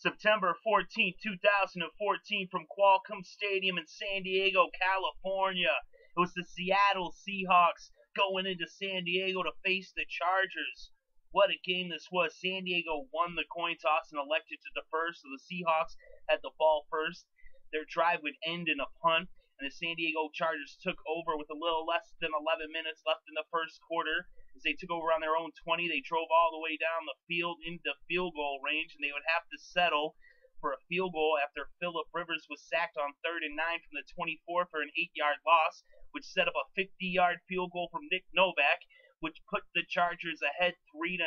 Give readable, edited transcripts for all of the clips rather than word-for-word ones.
September 14, 2014, from Qualcomm Stadium in San Diego, California. It was the Seattle Seahawks going into San Diego to face the Chargers. What a game this was. San Diego won the coin toss and elected to defer, so the Seahawks had the ball first. Their drive would end in a punt, and the San Diego Chargers took over with a little less than 11 minutes left in the first quarter. As they took over on their own 20, they drove all the way down the field into field goal range, and they would have to settle for a field goal after Phillip Rivers was sacked on 3rd and 9 from the 24 for an 8-yard loss, which set up a 50-yard field goal from Novak, which put the Chargers ahead 3-0.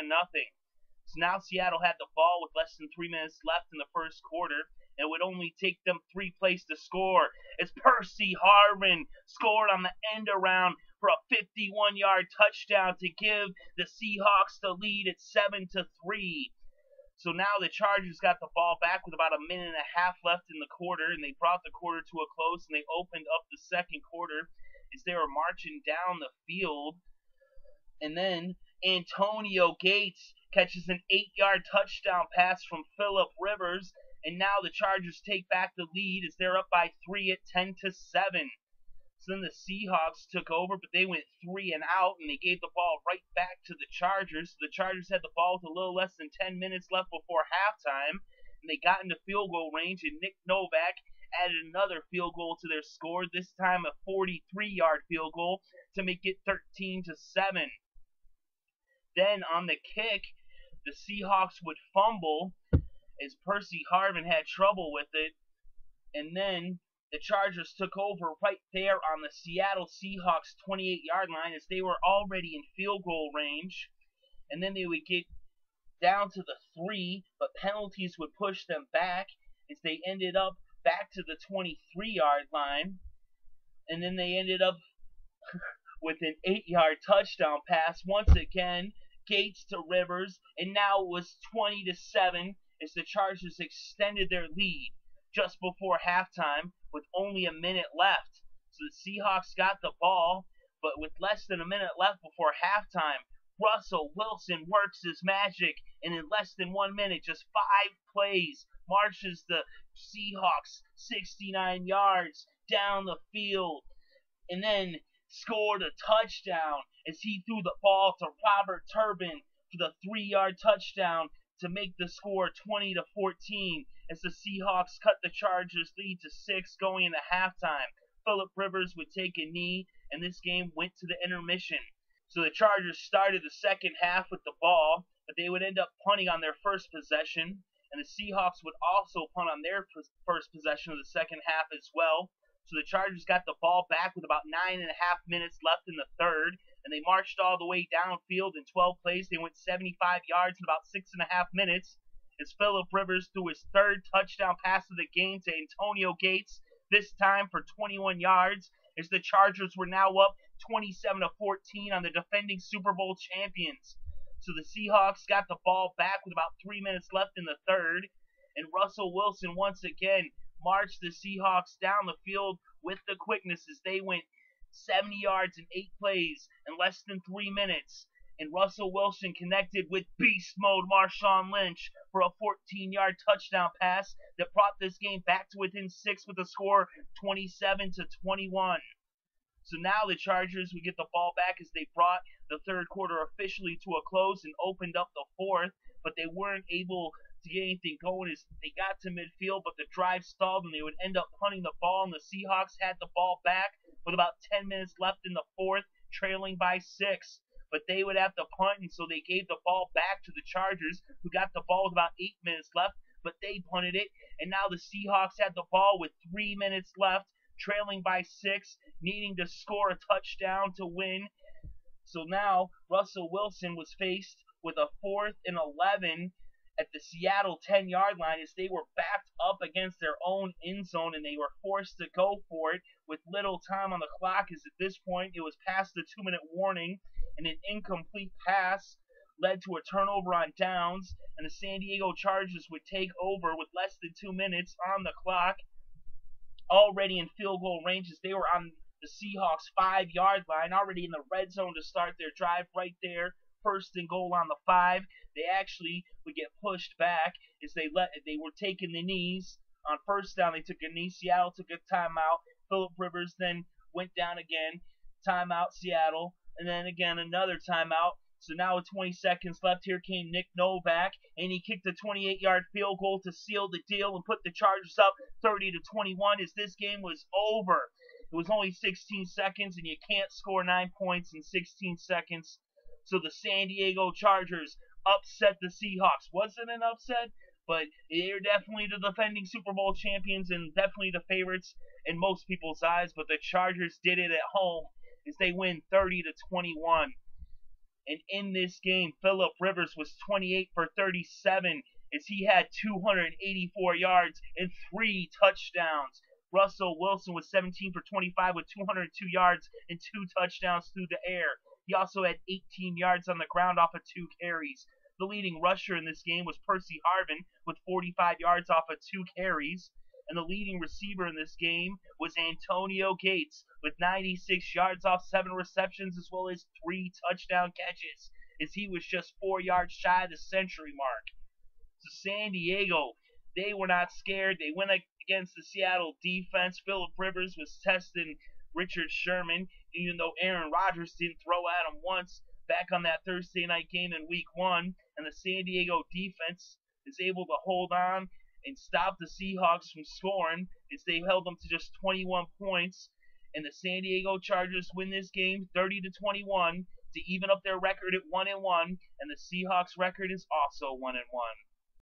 So now Seattle had the ball with less than 3 minutes left in the first quarter, and it would only take them 3 plays to score. As Percy Harvin scored on the end around for a 51-yard touchdown to give the Seahawks the lead at 7-3. So now the Chargers got the ball back with about a minute and a half left in the quarter, and they brought the quarter to a close, and they opened up the second quarter as they were marching down the field. And then Antonio Gates catches an 8-yard touchdown pass from Phillip Rivers, and now the Chargers take back the lead as they're up by 3 at 10-7. So then the Seahawks took over, but they went 3 and out, and they gave the ball right back to the Chargers. So the Chargers had the ball with a little less than 10 minutes left before halftime, and they got into field goal range, and Novak added another field goal to their score, this time a 43-yard field goal to make it 13-7. Then on the kick, the Seahawks would fumble as Percy Harvin had trouble with it, and then the Chargers took over right there on the Seattle Seahawks 28-yard line as they were already in field goal range. And then they would get down to the 3, but penalties would push them back as they ended up back to the 23-yard line. And then they ended up with an 8-yard touchdown pass once again, Gates to Rivers, and now it was 20-7 as the Chargers extended their lead just before halftime with only a minute left. So the Seahawks got the ball, but with less than a minute left before halftime, Russell Wilson works his magic, and in less than 1 minute, just 5 plays, marches the Seahawks 69 yards down the field, and then scored a touchdown as he threw the ball to Robert Turbin for the 3-yard touchdown to make the score 20-14 as the Seahawks cut the Chargers' lead to 6 going into halftime. Phillip Rivers would take a knee, and this game went to the intermission. So the Chargers started the second half with the ball, but they would end up punting on their first possession, and the Seahawks would also punt on their first possession of the second half as well. So the Chargers got the ball back with about 9.5 minutes left in the third, and they marched all the way downfield in 12 plays. They went 75 yards in about 6.5 minutes as Phillip Rivers threw his third touchdown pass of the game to Antonio Gates, this time for 21 yards, as the Chargers were now up 27-14 on the defending Super Bowl champions. So the Seahawks got the ball back with about 3 minutes left in the third, and Russell Wilson once again marched the Seahawks down the field with the quickness as they went 70 yards in 8 plays in less than 3 minutes. And Russell Wilson connected with beast mode Marshawn Lynch for a 14-yard touchdown pass that brought this game back to within 6 with a score 27-21. So now the Chargers would get the ball back as they brought the third quarter officially to a close and opened up the fourth, but they weren't able to get anything going as they got to midfield, but the drive stalled and they would end up punting the ball, and the Seahawks had the ball back with about 10 minutes left in the fourth, trailing by 6. But they would have to punt, and so they gave the ball back to the Chargers, who got the ball with about 8 minutes left, but they punted it, and now the Seahawks had the ball with 3 minutes left, trailing by 6, needing to score a touchdown to win. So now Russell Wilson was faced with a 4th and 11 at the Seattle 10-yard line as they were backed up against their own end zone, and they were forced to go for it with little time on the clock, as at this point it was past the 2-minute warning, and an incomplete pass led to a turnover on downs, and the San Diego Chargers would take over with less than 2 minutes on the clock, already in field goal range as they were on the Seahawks 5-yard line, already in the red zone to start their drive right there. 1st and goal on the 5. They actually would get pushed back is they were taking the knees on first down. They took a knee. Seattle took a timeout. Phillip Rivers then went down again. Timeout Seattle, and then again another timeout. So now with 20 seconds left, here came Nick Novak, and he kicked a 28-yard field goal to seal the deal and put the Chargers up 30-21 as this game was over. It was only 16 seconds, and you can't score 9 points in 16 seconds. So the San Diego Chargers upset the Seahawks. Wasn't an upset, but they're definitely the defending Super Bowl champions and definitely the favorites in most people's eyes. But the Chargers did it at home as they win 30-21. And in this game, Phillip Rivers was 28 for 37 as he had 284 yards and 3 touchdowns. Russell Wilson was 17 for 25 with 202 yards and 2 touchdowns through the air. He also had 18 yards on the ground off of 2 carries. The leading rusher in this game was Percy Harvin with 45 yards off of 2 carries. And the leading receiver in this game was Antonio Gates with 96 yards off 7 receptions as well as 3 touchdown catches as he was just 4 yards shy of the century mark. So San Diego, they were not scared. They went against the Seattle defense. Phillip Rivers was testing Richard Sherman, even though Aaron Rodgers didn't throw at him once back on that Thursday night game in Week 1. And the San Diego defense is able to hold on and stop the Seahawks from scoring as they held them to just 21 points. And the San Diego Chargers win this game 30-21 to even up their record at 1-1, and the Seahawks record is also 1-1.